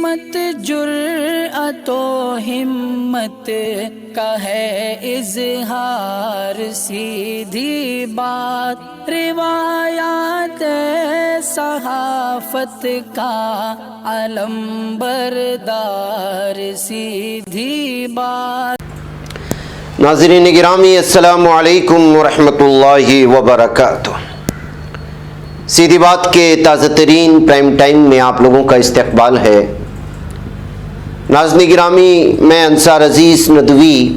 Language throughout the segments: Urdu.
عصمت جرأت و ہمت کا ہے اظہار، سیدھی بات روایات صحافت کا علم بردار، سیدھی بات۔ ناظرین گرامی السلام علیکم ورحمۃ اللہ وبرکاتہ۔ سیدھی بات کے تازہ ترین پرائم ٹائم میں آپ لوگوں کا استقبال ہے۔ ناظرین گرامی، میں انصار عزیز ندوی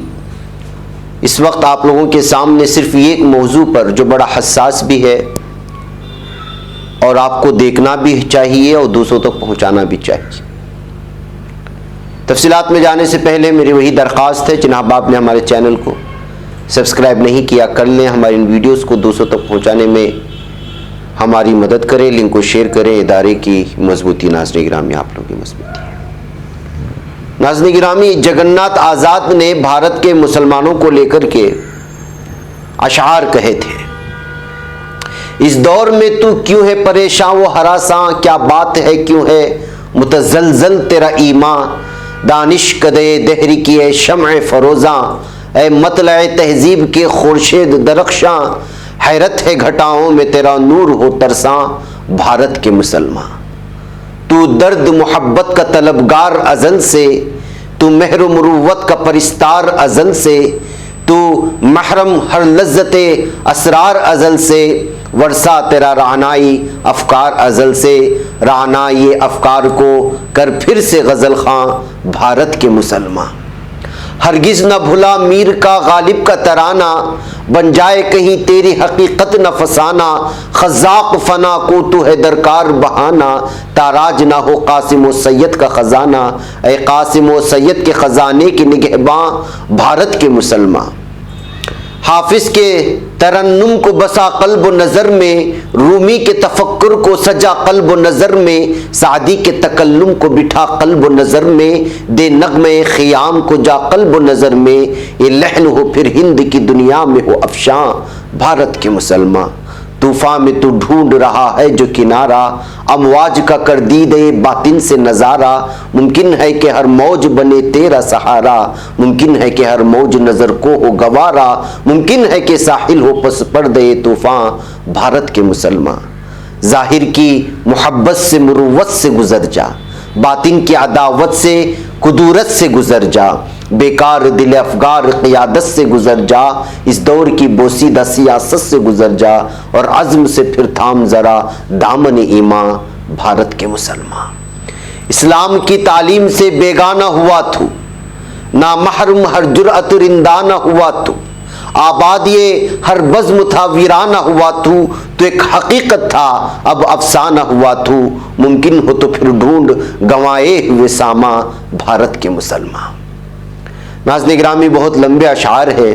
اس وقت آپ لوگوں کے سامنے صرف ایک موضوع پر جو بڑا حساس بھی ہے اور آپ کو دیکھنا بھی چاہیے اور دوسروں تک پہنچانا بھی چاہیے۔ تفصیلات میں جانے سے پہلے میری وہی درخواست ہے، جناب آپ نے ہمارے چینل کو سبسکرائب نہیں کیا کر لیں، ہماری ان ویڈیوز کو دوسروں تک پہنچانے میں ہماری مدد کریں، لنک کو شیئر کریں۔ ادارے کی مضبوطی ناظرین گرامی آپ لوگوں کی مضبوطی ہے۔ ناظرین گرامی، جگناتھ آزاد نے بھارت کے مسلمانوں کو لے کر کے اشعار کہے تھے، اس دور میں تو کیوں ہے پریشاں و ہراساں، کیا بات ہے کیوں ہے متزلزل تیرا ایمان، دانش کدے دہری کی اے شمع فروزاں، اے مطلع تہذیب کے خورشید درخشاں، حیرت ہے گھٹاؤں میں تیرا نور ہو ترساں، بھارت کے مسلمان تو درد محبت کا طلبگار ازل سے، تو مہر و مروت کا پرستار ازل سے، تو محرم ہر لذت اسرار ازل سے، ورثہ تیرا رعنائی افکار ازل سے، رعنائی افکار کو کر پھر سے غزل خواں، بھارت کے مسلمان ہرگز نہ بھلا میر کا غالب کا ترانہ، بن جائے کہیں تیری حقیقت نہ فسانہ، خزاق فنا کو تو ہے درکار بہانہ، تاراج نہ ہو قاسم و سید کا خزانہ، اے قاسم و سید کے خزانے کی نگہباں، بھارت کے مسلمان حافظ کے ترنم کو بسا قلب و نظر میں، رومی کے تفکر کو سجا قلب و نظر میں، سعدی کے تکلم کو بٹھا قلب و نظر میں، دے نغمے خیام کو جا قلب و نظر میں، یہ لحن ہو پھر ہند کی دنیا میں ہو افشاں، بھارت کے مسلمان طوفان میں تو ڈھونڈ رہا ہے جو کنارہ، امواج کا کر دیدے باطن سے نظارہ، ممکن ہے کہ ہر موج بنے تیرا سہارا، ممکن ہے کہ ہر موج نظر کو ہو گوارا، ممکن ہے کہ ساحل ہو پس پردے طوفان، بھارت کے مسلمان ظاہر کی محبت سے مروت سے گزر جا، باطن کی عداوت سے قدورت سے گزر جا، بیکار دل افگار قیادت سے گزر جا، اس دور کی بوسیدہ سیاست سے گزر جا، اور عزم سے پھر تھام ذرا دامن ایمان، بھارت کے مسلمان اسلام کی تعلیم سے بیگانہ ہوا تو، نامحرم ہر جرأت رندانہ ہوا تو، آباد یہ ہر بزم تھا ویرانہ ہوا تو ایک حقیقت تھا اب افسانہ ہوا تو، ممکن ہو تو پھر ڈھونڈ گنوائے ہوئے ساما، بھارت کے مسلمان۔ ناظرین گرامی، بہت لمبے اشعار ہیں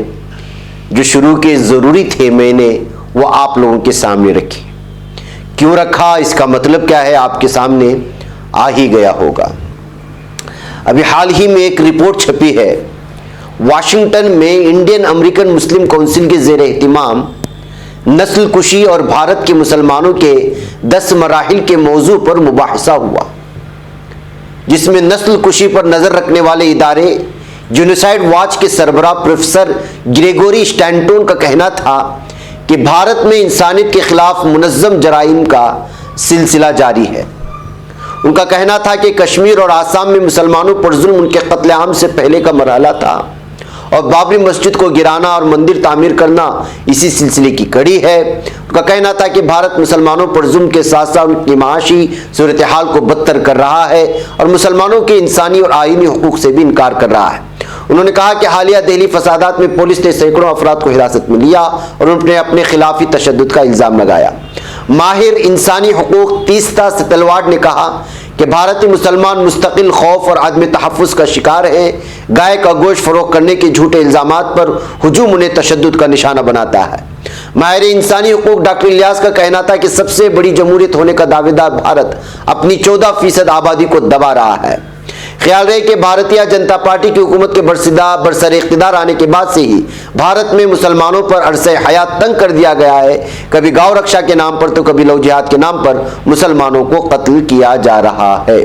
جو شروع کے ضروری تھے، میں نے وہ آپ لوگوں کے سامنے رکھی۔ کیوں رکھا، اس کا مطلب کیا ہے، آپ کے سامنے آ ہی گیا ہوگا۔ ابھی حال ہی میں ایک رپورٹ چھپی ہے، واشنگٹن میں انڈین امریکن مسلم کونسل کے زیر اہتمام نسل کشی اور بھارت کے مسلمانوں کے 10 مراحل کے موضوع پر مباحثہ ہوا، جس میں نسل کشی پر نظر رکھنے والے ادارے جینوسائیڈ واچ کے سربراہ پروفیسر گریگوری سٹینٹون کا کہنا تھا کہ بھارت میں انسانیت کے خلاف منظم جرائم کا سلسلہ جاری ہے۔ ان کا کہنا تھا کہ کشمیر اور آسام میں مسلمانوں پر ظلم ان کے قتل عام سے پہلے کا مرحلہ تھا، اور بابری مسجد کو گرانا اور مندر تعمیر کرنا اسی سلسلے کی کڑی ہے۔ ان کا کہنا تھا کہ بھارت مسلمانوں پر ظلم کے ساتھ ساتھ ان کی معاشی صورتحال کو بدتر کر رہا ہے اور مسلمانوں کے انسانی اور آئینی حقوق سے بھی انکار کر رہا ہے۔ انہوں نے کہا کہ حالیہ دہلی فسادات میں پولیس نے سینکڑوں افراد کو حراست میں لیا اور انہوں نے اپنے خلافی تشدد کا الزام لگایا۔ ماہر انسانی حقوق تیستا ستلواڈ نے کہا کہ بھارتی مسلمان مستقل خوف اور عدم تحفظ کا شکار ہیں، گائے کا گوشت فروخت کرنے کے جھوٹے الزامات پر ہجوم انہیں تشدد کا نشانہ بناتا ہے۔ ماہر انسانی حقوق ڈاکٹر الیاس کا کہنا تھا کہ سب سے بڑی جمہوریت ہونے کا دعوے دار بھارت اپنی 14% آبادی کو دبا رہا ہے۔ خیال رہے کہ بھارتیہ جنتا پارٹی کی حکومت کے برسر اقتدار آنے کے بعد سے ہی بھارت میں مسلمانوں پر عرصہ حیات تنگ کر دیا گیا ہے، کبھی گاؤں رکشا کے نام پر تو کبھی لو جہاد کے نام پر مسلمانوں کو قتل کیا جا رہا ہے۔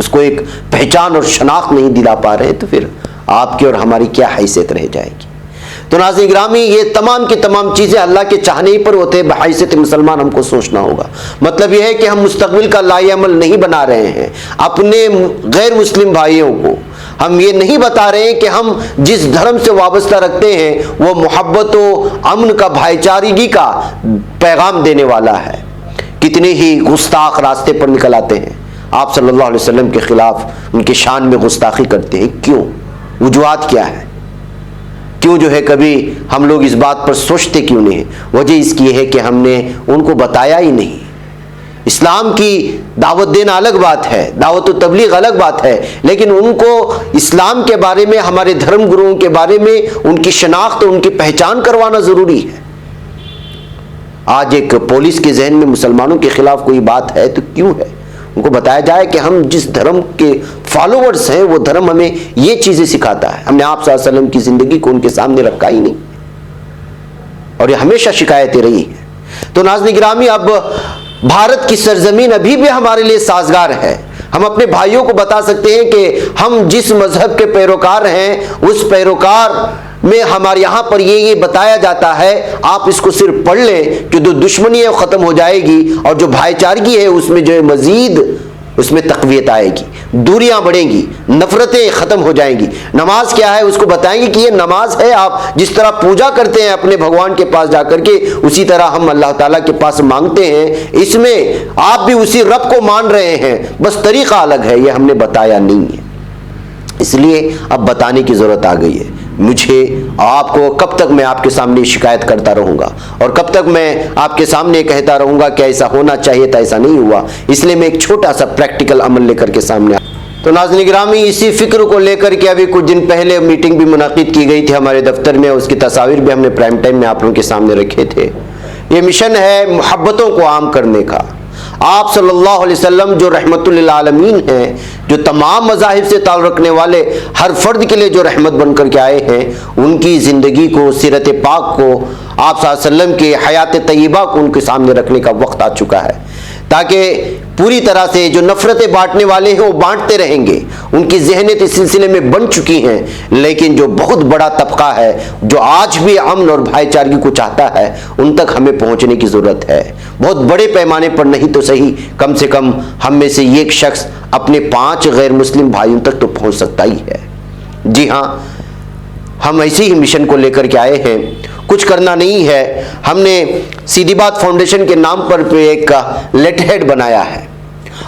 اس کو ایک پہچان اور شناخت نہیں دلا پا رہے ہیں، تو پھر آپ کی اور ہماری کیا حیثیت رہ جائے گی؟ تو ناظرین گرامی، یہ تمام کی تمام چیزیں اللہ کے چاہنے پر ہوتے ہیں، بحیثیت مسلمان ہم کو سوچنا ہوگا۔ مطلب یہ ہے کہ ہم مستقبل کا لائحہ عمل نہیں بنا رہے ہیں، اپنے غیر مسلم بھائیوں کو ہم یہ نہیں بتا رہے ہیں کہ ہم جس دھرم سے وابستہ رکھتے ہیں وہ محبت و امن کا، بھائی چارگی کا پیغام دینے والا ہے۔ کتنے ہی گستاخ راستے پر نکل آتے ہیں، آپ صلی اللہ علیہ وسلم کے خلاف ان کی شان میں گستاخی کرتے ہیں۔ کیوں؟ وجوہات کیا ہے؟ کیوں جو ہے کبھی ہم لوگ اس بات پر سوچتے کیوں نہیں؟ وجہ اس کی ہے کہ ہم نے ان کو بتایا ہی نہیں۔ اسلام کی دعوت دینا الگ بات ہے، دعوت و تبلیغ الگ بات ہے، لیکن ان کو اسلام کے بارے میں، ہمارے دھرم گروؤں کے بارے میں ان کی شناخت، ان کی پہچان کروانا ضروری ہے۔ آج ایک پولیس کے ذہن میں مسلمانوں کے خلاف کوئی بات ہے تو کیوں ہے؟ ان کو بتایا جائے کہ ہم جس دھرم کے فالوورز ہیں وہ دھرم ہمیں یہ چیزیں سکھاتا ہے۔ ہم نے آپ صلی اللہ علیہ وسلم کی زندگی کو ان کے سامنے رکھا ہی نہیں، اور یہ ہمیشہ شکایتیں رہی ہیں۔ تو ناظرین گرامی، اب بھارت کی سرزمین ابھی بھی ہمارے لیے سازگار ہے۔ ہم اپنے بھائیوں کو بتا سکتے ہیں کہ ہم جس مذہب کے پیروکار ہیں، اس پیروکار میں ہمارے یہاں پر یہ بتایا جاتا ہے، آپ اس کو صرف پڑھ لیں کہ جو دشمنی ہے وہ ختم ہو جائے گی، اور جو بھائی چارگی ہے اس میں جو ہے مزید اس میں تقویت آئے گی، دوریاں بڑھیں گی، نفرتیں ختم ہو جائیں گی۔ نماز کیا ہے اس کو بتائیں گے کہ یہ نماز ہے، آپ جس طرح پوجا کرتے ہیں اپنے بھگوان کے پاس جا کر کے، اسی طرح ہم اللہ تعالیٰ کے پاس مانگتے ہیں، اس میں آپ بھی اسی رب کو مان رہے ہیں، بس طریقہ الگ ہے، یہ ہم نے بتایا نہیں ہے۔ اس لیے اب بتانے کی ضرورت آ گئی ہے۔ مجھے آپ کو کب تک میں آپ کے سامنے شکایت کرتا رہوں گا، اور کب تک میں آپ کے سامنے کہتا رہوں گا کہ ایسا ہونا چاہیے تھا، ایسا نہیں ہوا؟ اس لیے میں ایک چھوٹا سا پریکٹیکل عمل لے کر کے سامنے تو ناظرین گرامی، اسی فکر کو لے کر کے ابھی کچھ دن پہلے میٹنگ بھی منعقد کی گئی تھی ہمارے دفتر میں، اس کی تصاویر بھی ہم نے پرائم ٹائم میں آپ لوگوں کے سامنے رکھے تھے۔ یہ مشن ہے محبتوں کو عام کرنے کا۔ آپ صلی اللہ علیہ وسلم جو رحمت للعالمین ہیں، جو تمام مذاہب سے تعلق رکھنے والے ہر فرد کے لیے جو رحمت بن کر کے آئے ہیں، ان کی زندگی کو، سیرت پاک کو، آپ صلی اللہ علیہ وسلم کے حیات طیبہ کو ان کے سامنے رکھنے کا وقت آ چکا ہے، تاکہ پوری طرح سے جو نفرتیں بانٹنے والے ہیں وہ بانٹتے رہیں گے۔ ان کی ذہنیت اس سلسلے میں بن چکی ہیں، لیکن جو بہت بڑا طبقہ ہے جو آج بھی امن اور بھائی چارگی کو چاہتا ہے، ان تک ہمیں پہنچنے کی ضرورت ہے۔ بہت بڑے پیمانے پر نہیں تو صحیح، کم سے کم ہم میں سے ایک شخص اپنے 5 غیر مسلم بھائیوں تک تو پہنچ سکتا ہی ہے۔ جی ہاں، ہم ایسے ہی مشن کو لے کر کے آئے ہیں، کچھ کرنا نہیں ہے۔ ہم نے سیدھی بات فاؤنڈیشن کے نام پر ایک لیٹر ہیڈ بنایا ہے،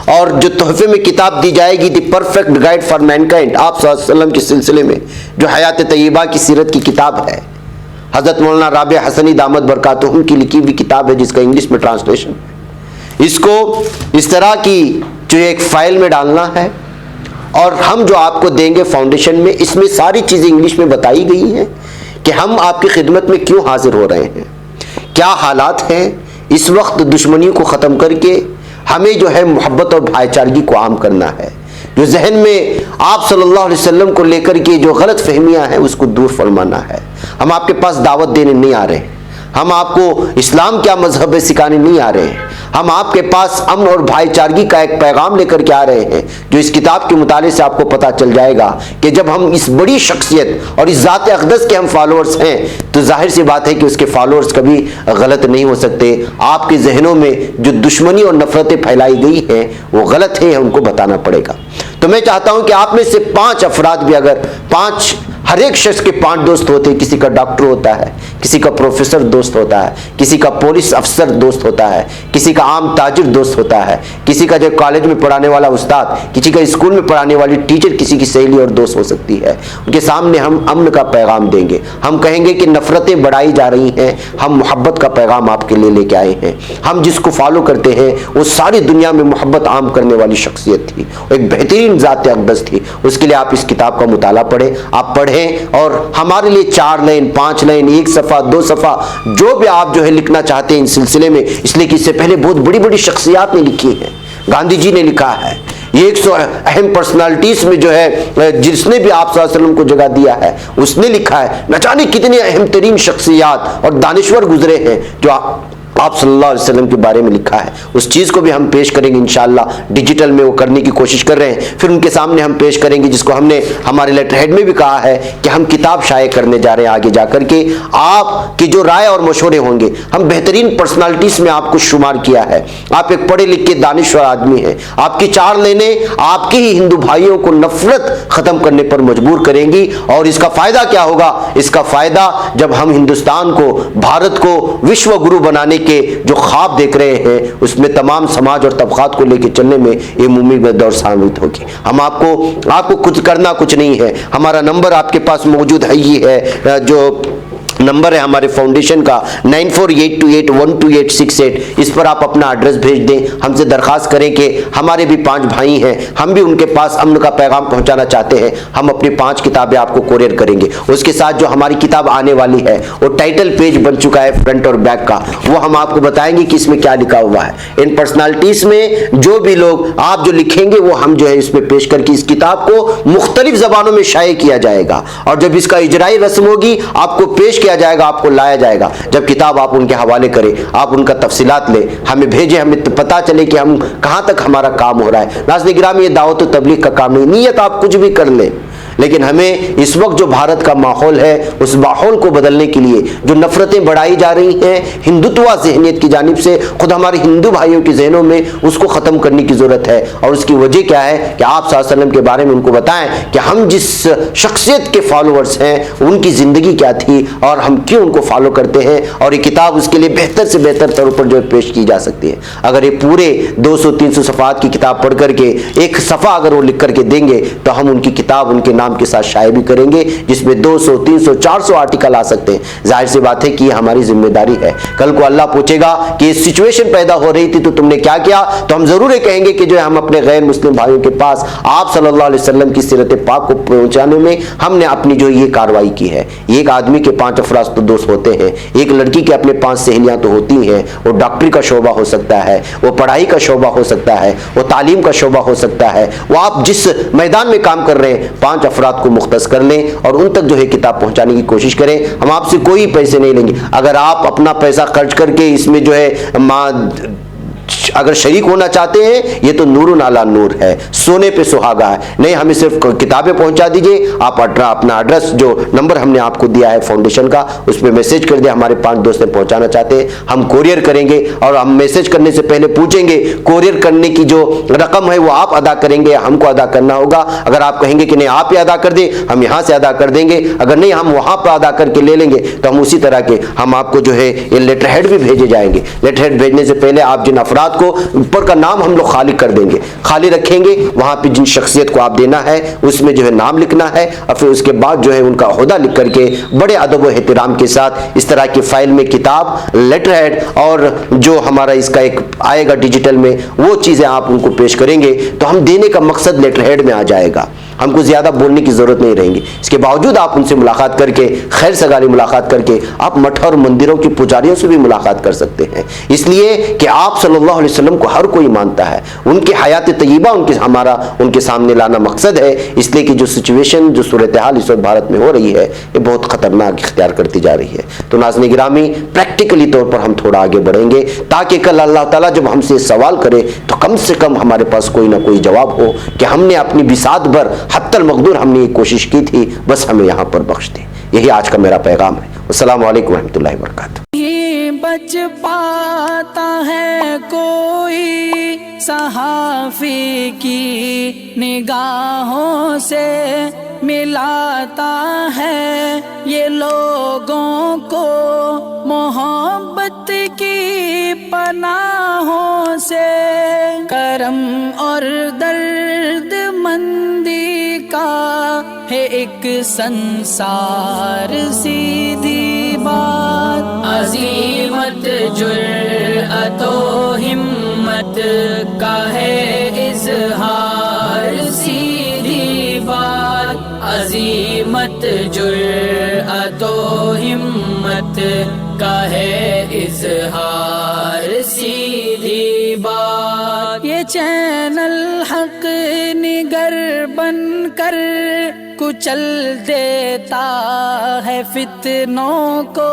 اور جو تحفے میں کتاب دی جائے گی، the perfect guide for mankind, آپ صلی اللہ علیہ وسلم کے سلسلے میں جو حیات طیبہ کی سیرت کی کتاب ہے، حضرت مولانا رابع حسنی دامت برکاتہم کی لکھی ہوئی کتاب ہے، جس کا انگلش میں ٹرانسلیشن ہے۔ اس کو اس طرح کی جو ایک فائل میں ڈالنا ہے، اور ہم جو آپ کو دیں گے فاؤنڈیشن میں، اس میں ساری چیزیں انگلش میں بتائی گئی ہیں کہ ہم آپ کی خدمت میں کیوں حاضر ہو رہے ہیں، کیا حالات ہیں اس وقت، دشمنیوں کو ختم کر کے ہمیں جو ہے محبت اور بھائی چارگی کو عام کرنا ہے۔ جو ذہن میں آپ صلی اللہ علیہ وسلم کو لے کر کے جو غلط فہمیاں ہیں اس کو دور فرمانا ہے۔ ہم آپ کے پاس دعوت دینے نہیں آ رہے ہیں، ہم آپ کو اسلام کیا مذہب ہے سکھانے نہیں آ رہے ہیں، ہم آپ کے پاس امن اور بھائی چارگی کا ایک پیغام لے کر کے آ رہے ہیں، جو اس کتاب کے مطالعے سے آپ کو پتہ چل جائے گا کہ جب ہم اس بڑی شخصیت اور اس ذات اقدس کے ہم فالوورز ہیں، تو ظاہر سی بات ہے کہ اس کے فالوورز کبھی غلط نہیں ہو سکتے۔ آپ کے ذہنوں میں جو دشمنی اور نفرتیں پھیلائی گئی ہیں وہ غلط ہیں، ان کو بتانا پڑے گا۔ تو میں چاہتا ہوں کہ آپ میں سے 5 افراد بھی، اگر 5 ہر ایک شخص کے 5 دوست ہوتے ہیں، کسی کا ڈاکٹر ہوتا ہے، کسی کا پروفیسر دوست ہوتا ہے، کسی کا پولیس افسر دوست ہوتا ہے، کسی کا عام تاجر دوست ہوتا ہے، کسی کا جو کالج میں پڑھانے والا استاد، کسی کا اسکول میں پڑھانے والی ٹیچر، کسی کی سہیلی اور دوست ہو سکتی ہے، ان کے سامنے ہم امن کا پیغام دیں گے۔ ہم کہیں گے کہ نفرتیں بڑھائی جا رہی ہیں، ہم محبت کا پیغام آپ کے لیے لے کے آئے ہیں۔ ہم جس کو فالو کرتے ہیں وہ ساری دنیا میں محبت عام کرنے والی شخصیت تھی، ایک بہترین ذات اقدس تھی۔ اس کے لیے آپ اس کتاب کا مطالعہ پڑھیں، آپ پڑھیں، اور ہمارے لیے 4 لائن 5 لائن 1 صفحہ 2 صفحہ جو بھی آپ جو ہے لکھنا چاہتے ہیں اس سلسلے میں، اس لیے کہ اس سے پہلے بہت بڑی بڑی شخصیات نے لکھی ہیں۔ گاندھی جی نے لکھا ہے، یہ 100 اہم پرسنالٹیز میں جو ہے جس نے بھی آپ صلی اللہ علیہ وسلم کو جگہ دیا ہے اس نے لکھا ہے۔ نہ جانے کتنے اہم ترین شخصیات اور دانشور گزرے ہیں جو آپ صلی اللہ علیہ وسلم کے بارے میں لکھا ہے، اس چیز کو بھی ہم پیش کریں گے انشاءاللہ۔ ڈیجیٹل میں وہ کرنے کی کوشش کر رہے ہیں، پھر ان کے سامنے ہم پیش کریں گے جس کو ہم نے ہمارے لیٹر ہیڈ میں بھی کہا ہے کہ ہم کتاب شائع کرنے جا رہے ہیں آگے جا کر کے۔ آپ کی جو رائے اور مشورے ہوں گے، ہم بہترین پرسنالٹیز میں آپ کو شمار کیا ہے، آپ ایک پڑھے لکھے دانشور آدمی ہیں، آپ کی چار لینے آپ کے ہی ہندو بھائیوں کو نفرت ختم کرنے پر مجبور کریں گی۔ اور اس کا فائدہ کیا ہوگا؟ اس کا فائدہ جب ہم ہندوستان کو، بھارت کو وشو گرو بنانے کے جو خواب دیکھ رہے ہیں، اس میں تمام سماج اور طبقات کو لے کے چلنے میں یہ ممکن دور ثابت ہوگی۔ ہم آپ کو کچھ کرنا کچھ نہیں ہے، ہمارا نمبر آپ کے پاس موجود ہے، یہ ہے جو نمبر ہے ہمارے فاؤنڈیشن کا 9482812868، اس پر آپ اپنا ایڈریس بھیج دیں۔ ہم سے درخواست کریں کہ ہمارے بھی 5 بھائی ہیں، ہم بھی ان کے پاس امن کا پیغام پہنچانا چاہتے ہیں، ہم اپنی 5 کتابیں آپ کو کوریئر کریں گے۔ اس کے ساتھ جو ہماری کتاب آنے والی ہے وہ ٹائٹل پیج بن چکا ہے فرنٹ اور بیک کا، وہ ہم آپ کو بتائیں گے کہ اس میں کیا لکھا ہوا ہے۔ ان پرسنالٹیز میں جو بھی لوگ آپ جو لکھیں گے وہ ہم جو ہے اس میں پیش کر کے اس کتاب کو مختلف زبانوں میں شائع کیا جائے گا، اور جب اس کا اجرائی رسم ہوگی آپ کو پیش کیا جائے گا، آپ کو لایا جائے گا۔ جب کتاب آپ ان کے حوالے کریں، آپ ان کا تفصیلات لیں، ہمیں بھیجیں، ہمیں پتہ چلے کہ ہم کہاں تک ہمارا کام ہو رہا ہے۔ ناظرین گرامی، یہ دعوت و تبلیغ کا کام نہیں، نیت آپ کچھ بھی کر لیں، لیکن ہمیں اس وقت جو بھارت کا ماحول ہے اس ماحول کو بدلنے کے لیے جو نفرتیں بڑھائی جا رہی ہیں ہندوتوا ذہنیت کی جانب سے، خود ہمارے ہندو بھائیوں کے ذہنوں میں، اس کو ختم کرنے کی ضرورت ہے۔ اور اس کی وجہ کیا ہے کہ آپ صلی اللہ علیہ وسلم کے بارے میں ان کو بتائیں کہ ہم جس شخصیت کے فالوورز ہیں ان کی زندگی کیا تھی اور ہم کیوں ان کو فالو کرتے ہیں، اور یہ کتاب اس کے لیے بہتر سے بہتر طور پر جو پیش کی جا سکتی ہے۔ اگر یہ پورے 200-300 صفحات کی کتاب پڑھ کر کے ایک صفحہ اگر وہ لکھ کر کے دیں گے تو ہم ان کی کتاب ان کے نام کے ساتھ شائع بھی کریں گے، جس میں 200 300 400 آرٹیکل آ سکتے ہیں۔ ظاہر سی بات ہے کہ یہ ہماری ذمہ داری ہے۔ کل کو اللہ پوچھے گا کہ یہ سچویشن پیدا ہو رہی تھی تو تم نے کیا کیا، تو ہم ضرور یہ کہیں گے کہ جو ہے ہم اپنے غیر مسلم بھائیوں کے پاس آپ صلی اللہ علیہ وسلم کی سیرت پاک کو پہنچانے میں ہم نے اپنی جو یہ کارروائی کی ہے۔ ایک آدمی کے 5 افراد تو دوست ہوتے ہیں، ایک لڑکی کے اپنے 5 سہیلیاں تو ہوتی ہیں۔ وہ ڈاکٹری کا شعبہ ہو سکتا ہے، وہ پڑھائی کا شعبہ ہو سکتا ہے، وہ تعلیم کا شعبہ ہو سکتا ہے، وہ آپ جس میدان میں کام کر رہے ہیں 5 افراد کو مختص کر لیں اور ان تک جو ہے کتاب پہنچانے کی کوشش کریں۔ ہم آپ سے کوئی پیسے نہیں لیں گے، اگر آپ اپنا پیسہ خرچ کر کے اس میں جو ہے اگر شریک ہونا چاہتے ہیں، یہ تو نور علی نور ہے، سونے پہ سہاگا ہے۔ نہیں، ہمیں صرف کتابیں پہنچا دیجئے، آپ اپنا ایڈریس جو نمبر ہم نے آپ کو دیا ہے فاؤنڈیشن کا، اس پہ میسج کر دیں، ہمارے 5 دوست پہنچانا چاہتے ہیں، ہم کوریئر کریں گے، اور ہم میسج کرنے سے پہلے پوچھیں گے کوریئر کرنے کی جو رقم ہے وہ آپ ادا کریں گے، ہم کو ادا کرنا ہوگا۔ اگر آپ کہیں گے کہ نہیں آپ ہی ادا کر دیں، ہم یہاں سے ادا کر دیں گے، اگر نہیں ہم وہاں پہ ادا کر کے لے لیں گے، تو ہم اسی طرح کے ہم آپ کو جو ہے یہ لیٹر ہیڈ بھی بھیجے جائیں گے۔ لیٹر ہیڈ بھیجنے سے پہلے آپ جن افراد کو اوپر کا نام ہم لوگ خالی کر دیں گے، خالی رکھیں گے، وہاں پہ جن شخصیت کو آپ دینا ہے اس میں جو ہے نام لکھنا ہے، اور پھر اس کے بعد جو ہے ان کا عہدہ لکھ کر کے بڑے ادب و احترام کے ساتھ اس طرح کی فائل میں کتاب، لیٹر ہیڈ اور جو ہمارا اس کا ایک آئے گا ڈیجیٹل میں وہ چیزیں آپ ان کو پیش کریں گے، تو ہم دینے کا مقصد لیٹر ہیڈ میں آ جائے گا، ہم کو زیادہ بولنے کی ضرورت نہیں رہیں گی۔ اس کے باوجود آپ ان سے ملاقات کر کے، خیر سگالی ملاقات کر کے، آپ مٹھ اور مندروں کی پجاریوں سے بھی ملاقات کر سکتے ہیں، اس لیے کہ آپ صلی اللہ علیہ وسلم کو ہر کوئی مانتا ہے، ان کی حیات طیبہ ہمارا ان کے سامنے لانا مقصد ہے، اس لیے کہ جو سچویشن، جو صورتحال اس وقت بھارت میں ہو رہی ہے یہ بہت خطرناک اختیار کرتی جا رہی ہے۔ تو ناظرین گرامی، پریکٹیکلی طور پر ہم تھوڑا آگے بڑھیں گے تاکہ کل اللہ تعالیٰ جب ہم سے سوال کرے تو کم سے کم ہمارے پاس کوئی نہ کوئی جواب ہو کہ ہم نے اپنی بساط بھر حتی المقدور ہم نے یہ کوشش کی تھی، بس ہمیں یہاں پر بخش دیں۔ یہی آج کا میرا پیغام ہے۔ السلام علیکم ورحمۃ اللہ وبرکاتہ۔ بچ پاتا ہے کوئی صحافی کی نگاہوں سے، ملاتا ہے یہ لوگوں کو محبت کی پناہوں سے، کرم اور درد مندی کا ہے ایک سنسار، سیدھی بات، عظیمت جرأت و ہمت کا ہے اظہار، سیدھی بات، عظیمت جرأت و ہمت کا ہے اظہار، سیدھی بات۔ یہ چینل حق نگر بن کر کچل دیتا ہے فتنوں کو،